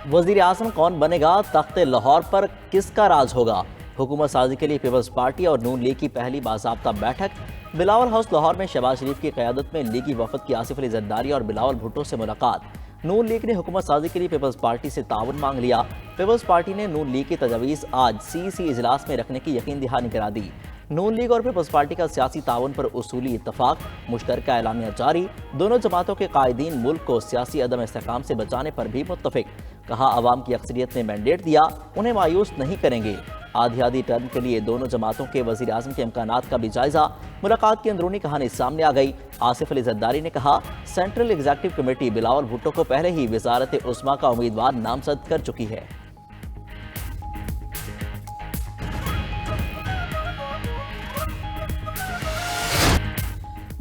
वजीर आजम कौन बनेगा, तख्त लाहौर पर किसका राज होगा। हुकूमत साजी के लिए पीपल्स पार्टी और नून लीग की पहली बाज़ाब्ता बैठक। बिलावल हाउस लाहौर में शहबाज शरीफ की क़यादत में लीगी वफद की आसिफ अली जरदारी और बिलावल भुट्टो से मुलाकात। नून लीग ने हुकूमत साजी के लिए पीपल्स पार्टी से ताउन मांग लिया। पीपल्स पार्टी ने नून लीग की तजवीज़ आज CEC इजलास में रखने की यकीन दहानी करा दी। नून लीग और पीपल्स पार्टी का सियासी ताउन पर उसूली इत्तफाक, मुश्तरका एलामिया जारी। दोनों जमातों के कायदीन मुल्क को सियासी अदम इस्तेहकाम से बचाने पर भी मुत्तफिक। कहा, अवाम की अक्सरियत ने मैंडेट दिया, उन्हें मायूस नहीं करेंगे। आधी टर्म के लिए दोनों जमातों के वजीर आज़म के इम्कानात का भी जायजा। मुलाकात की अंदरूनी कहानी सामने आ गई। आसिफ अली जरदारी ने कहा, central executive committee Bilawal Bhutto को पहले ही वजारत उस्मा का उम्मीदवार नामजद कर चुकी है।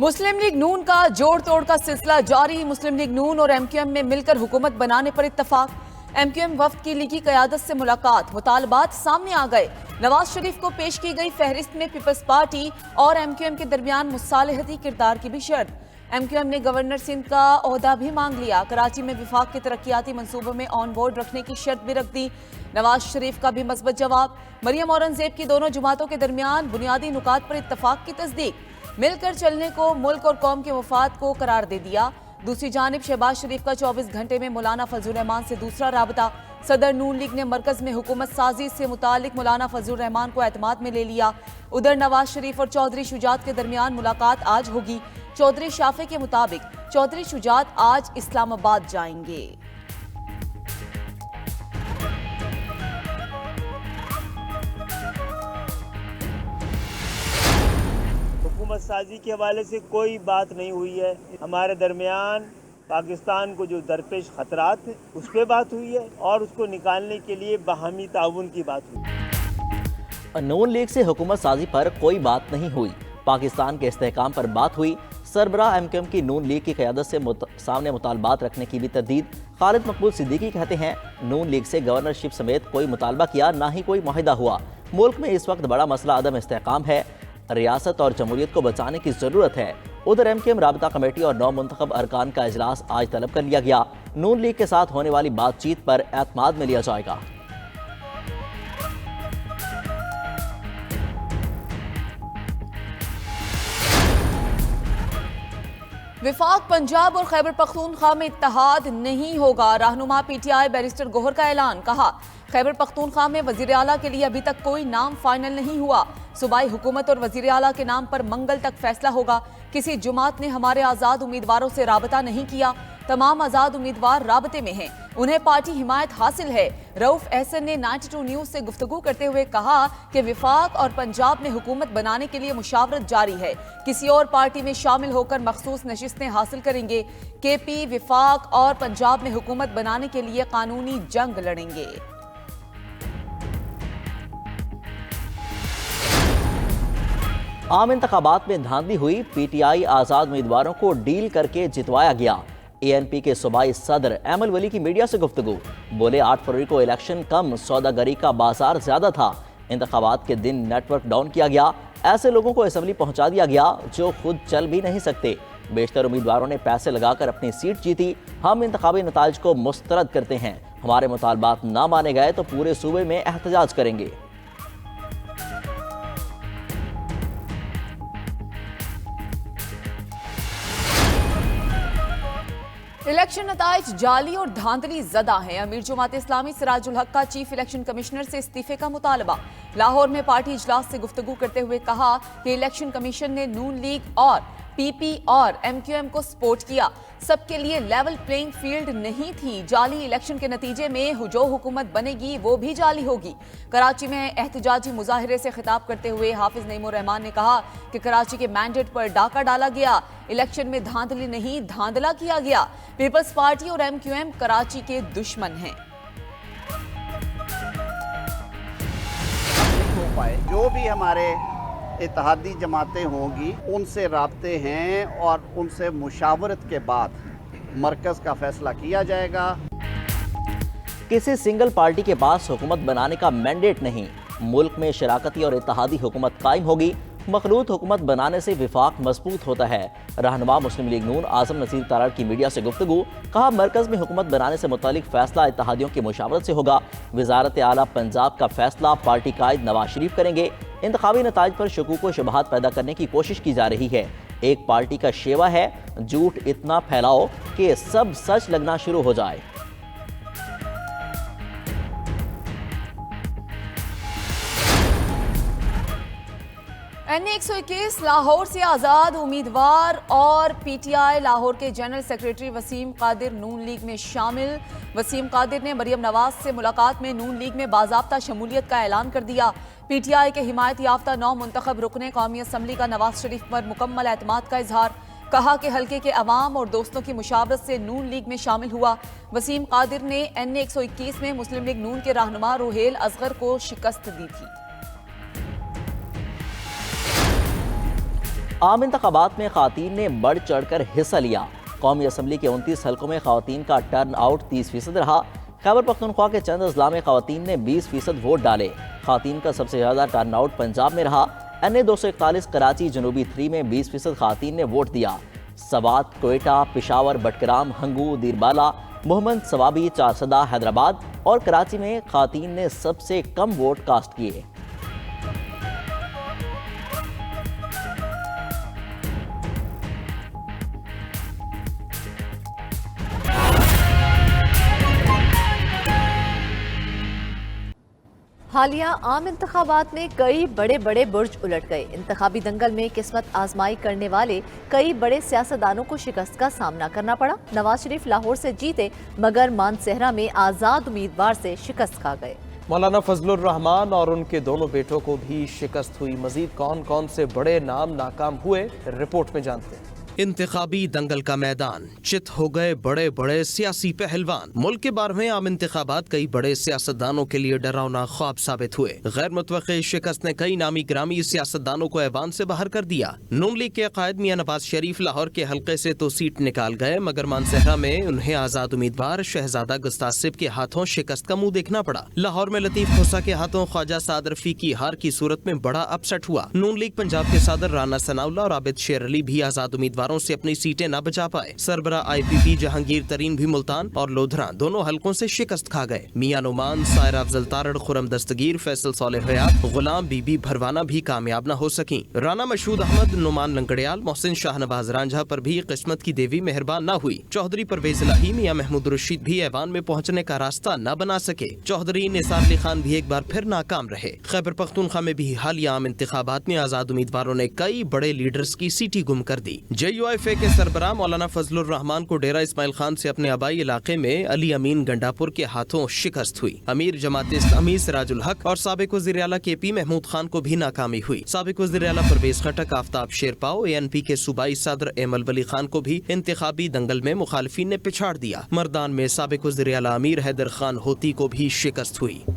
मुस्लिम लीग नून का जोड़ तोड़ का सिलसिला जारी। मुस्लिम लीग नून और MQM में मिलकर हुकूमत बनाने पर इत्तफाक। MQM वफ्द की लीगी क़यादत से मुलाकात, मुतालबात सामने आ गए। नवाज शरीफ को पेश की गई फहरिस्त में पीपल्स पार्टी और MQM के दरमियान मुसालहती किरदार की भी शर्त। MQM ने गवर्नर सिंध का ओहदा भी मांग लिया। कराची में विफाक के तरक्याती मंसूबों में ऑन बोर्ड रखने की शर्त भी रख दी। नवाज शरीफ का भी मस्बत जवाब। मरियम औरंगजेब की दोनों जमातों के दरमियान बुनियादी नुकात पर इत्तफाक की तस्दीक। मिलकर चलने को मुल्क और कौम के मफाद को करार दे दिया। दूसरी जानिब शहबाज शरीफ का 24 घंटे में मौलाना फजल रहमान से दूसरा राबता। सदर नून लीग ने मरकज में हुकूमत साजी से मुतालिक मौलाना फजल रहमान को एतमाद में ले लिया। उधर नवाज शरीफ और चौधरी शुजात के दरमियान मुलाकात आज होगी। चौधरी शाफे के मुताबिक चौधरी शुजात आज इस्लामाबाद जाएंगे। हुकूमत साजी के हवाले से कोई बात नहीं हुई है। हमारे दरमियान पाकिस्तान को जो दरपेश खतरात हैं उस पर बात हुई है और उसको निकालने के लिए बाहमी ताउन की बात हुई। नून लीग से हुकूमत साजी पर कोई बात नहीं हुई, पाकिस्तान के इस्तेहकाम पर बात हुई। सरबराह MQM की नून लीग की क़यादत से सामने मुतालबात रखने की भी तरदीद। खालिद मकबूल सिद्दीकी कहते हैं, नून लीग से गवर्नरशिप समेत कोई मुतालबा किया, ना ही कोई मुआहिदा हुआ। मुल्क में इस वक्त बड़ा मसला अदम इस्तेहकाम है, रियासत और जमहूरियत को बचाने की ज़रूरत है। उधर MQM राबता कमेटी और 9 मुंतखब अरकान का इजलास आज तलब कर लिया गया। नून लीग के साथ होने वाली बातचीत पर एतमाद में लिया जाएगा। विफाक पंजाब और खैबर पख्तूनख्वा में इत्तेहाद नहीं होगा। रहनुमा PTI बैरिस्टर गोहर का ऐलान। कहा, खैबर पख्तूनख्वा में वजीर आला के लिए अभी तक कोई नाम फाइनल नहीं हुआ। सूबाई हुकूमत और वजीर आला के नाम पर मंगल तक फैसला होगा। किसी जुमात ने हमारे आज़ाद उम्मीदवारों से राबता नहीं किया। तमाम आज़ाद उम्मीदवार राबते में हैं, उन्हें पार्टी हिमायत हासिल है। रऊफ अहसन ने 92 न्यूज़ से गुफ्तगू करते हुए कहा कि विफाक और पंजाब में हुकूमत बनाने के लिए मुशावरत जारी है। किसी और पार्टी में शामिल होकर मखसूस नशिस्तें हासिल करेंगे। KP, विफाक और पंजाब में हुकूमत बनाने के लिए कानूनी जंग लड़ेंगे। आम इंतखाबात में धांधली हुई, PTI आज़ाद उम्मीदवारों को डील करके जितवाया गया। ANP के सूबाई सदर एमल वली की मीडिया से गुफ्तगू। बोले, 8 फरवरी को इलेक्शन कम, सौदागरी का बाजार ज्यादा था। इंतखाबात के दिन नेटवर्क डाउन किया गया। ऐसे लोगों को असेंबली पहुंचा दिया गया जो खुद चल भी नहीं सकते। बेशतर उम्मीदवारों ने पैसे लगाकर अपनी सीट जीती। हम इंतखाबी नताइज को मुस्तरद करते हैं। हमारे मुतालबात ना माने गए तो पूरे सूबे में एहतजाज करेंगे। इलेक्शन नताइज जाली और धांधली ज़दा हैं। अमीर जमात इस्लामी सिराजुल हक का चीफ इलेक्शन कमिश्नर से इस्तीफे का मुतालबा। लाहौर में पार्टी इजलास से गुफ्तगू करते हुए कहा कि इलेक्शन कमीशन ने नून लीग और PP और MQM को सपोर्ट किया। सबके लिए लेवल प्लेइंग फील्ड नहीं थी। जाली इलेक्शन के नतीजे में जो हुकूमत बनेगी वो भी जाली होगी। कराची में एहतजाजी मुजाहिरे से खिताब करते हुए हाफिज नईमुर रहमान ने कहा कि कराची के मैंडेट पर डाका डाला गया। इलेक्शन में धांधली नहीं, धांधला किया गया। पीपल्स पार्टी और MQM कराची के दुश्मन हैं। जो भी हमारे इत्तेहादी जमातें होंगी उनसे राब्ते हैं और उनसे मुशावरत के बाद मरकज़ का फैसला किया जाएगा। किसी सिंगल पार्टी के पास हुकूमत बनाने का मैंडेट नहीं। मुल्क में शराकती और इत्तेहादी हुकूमत कायम होगी। मखलूत हुकूमत बनाने से विफाक मजबूत होता है। रहनुमा मुस्लिम लीग नून आजम नसीर तारड़ की मीडिया से गुफ्तगू, कहा मरकज में हुकूमत बनाने से मुतालिक फैसला इत्तेहादियों की मुशावरत से होगा। वजारत आला पंजाब का फैसला पार्टी कायद नवाज शरीफ करेंगे। इंतखाबी नताइज पर शकूक व शुबहात पैदा करने की कोशिश की जा रही है। एक पार्टी का शेवा है झूठ इतना फैलाओ कि सब सच लगना शुरू हो जाए। NA 121 लाहौर से आज़ाद उम्मीदवार और PTI लाहौर के जनरल सेक्रेटरी वसीम कादिर नून लीग में शामिल। वसीम कादिर ने मरियम नवाज से मुलाकात में नून लीग में बाज़ाब्ता शमूलियत का ऐलान कर दिया। PTI के हिमायत याफ्ता 9 मुंतखब रुकने कौमी असम्बली का नवाज शरीफ पर मुकम्मल एतमाद का इजहार। कहा कि हल्के के अवाम और दोस्तों की मुशावरत से नून लीग में शामिल हुआ। वसीम कादिर ने NA 121 में मुस्लिम लीग नून के रहनुमा रुहेल असगर को शिकस्त दी थी। आम इंतखाबात में ख़वातीन ने बढ़ चढ़ कर हिस्सा लिया। कौमी असम्बली के 29 हल्कों में ख़वातीन का टर्न आउट 30% रहा। खैबर पख्तूनख्वा के चंद अजला में ख़वातीन ने 20% वोट डाले। ख़वातीन का सबसे ज़्यादा टर्न आउट पंजाब में रहा। NA 241 कराची जनूबी 3 में 20% ख़वातीन ने वोट दिया। सवात, कोयटा, पिशावर, बटकराम, हंगू, दीरबाला, मोहम्मद सवाबी, चारसदा, हैदराबाद और कराची में ख़वातीन ने सबसे कम वोट कास्ट किए। हालिया आम इंतखाबात में कई बड़े बड़े बुर्ज उलट गए। इंतखाबी दंगल में किस्मत आजमाई करने वाले कई बड़े सियासतदानों को शिकस्त का सामना करना पड़ा। नवाज शरीफ लाहौर से जीते मगर मानसेहरा में आज़ाद उम्मीदवार से शिकस्त खा गए। मौलाना फजलुर रहमान और उनके दोनों बेटों को भी शिकस्त हुई। मजीद कौन कौन से बड़े नाम नाकाम हुए, रिपोर्ट में जानते हैं। इंतखाबी दंगल का मैदान, चित हो गए बड़े बड़े सियासी पहलवान। मुल्क के 12वें आम इंतखाबात कई बड़े सियासतदानों के लिए डरावना ख्वाब साबित हुए। गैर मुतवक्की शिकस्त ने कई नामी ग्रामी सियासतदानों को ऐवान से बाहर कर दिया। नून लीग के कायद मियां नवाज शरीफ लाहौर के हल्के से तो सीट निकाल गए, मगर मानसेहरा में उन्हें आजाद उम्मीदवार शहजादा गुस्तासिब के हाथों शिकस्त का मुंह देखना पड़ा। लाहौर में लतीफ खोसा के हाथों ख्वाजा साद रफी की हार की सूरत में बड़ा अपसेट हुआ। नून लीग पंजाब के सदर राना सनाउल्लाह और आबिद शेर अली भी आजाद उम्मीदवारों से अपनी सीटें न बचा पाए। सरबरा IPP जहांगीर तरीन भी मुल्तान और लोधरा दोनों हलकों से शिकस्त खा गए। मियां नुमान, सायरा अफजल तारड़, खुरम दस्तगीर, फैसल सोले हयात, गुलाम बीबी भरवाना भी कामयाब न हो सकी। राना मशहूद अहमद, नुमान लंगड़ियाल, मोहसिन शाहनवाज रांझा पर भी किस्मत की देवी मेहरबान न हुई। चौधरी परवेज इलाही, मियां महमूद रशीद भी ऐवान में पहुंचने का रास्ता न बना सके। चौधरी निसार अली खान भी एक बार फिर नाकाम रहे। खैबर पख्तूनख्वा में भी हालिया आम इंतखाबात में आजाद उम्मीदवारों ने कई बड़े लीडर्स की सीटें गुम कर दी। JUIFA के सरबराह मौलाना फजलुर रहमान को डेरा इस्माइल खान से अपने आबाई इलाके में अली अमीन गंडापुर के हाथों शिकस्त हुई। अमीर जमात इस्लामी सिराजुल हक और साबिक वज़ीर आला KP महमूद खान को भी नाकामी हुई। साबिक वज़ीर आला परवेज खटक, आफ्ताब शेरपाओ, ANP के सूबाई सदर एमल वली खान को भी इंतखाबी दंगल में मुखालिफिन ने पिछाड़ दिया। मर्दान में साबिक वज़ीर आला अमीर हैदर खान होती को भी शिकस्त हुई।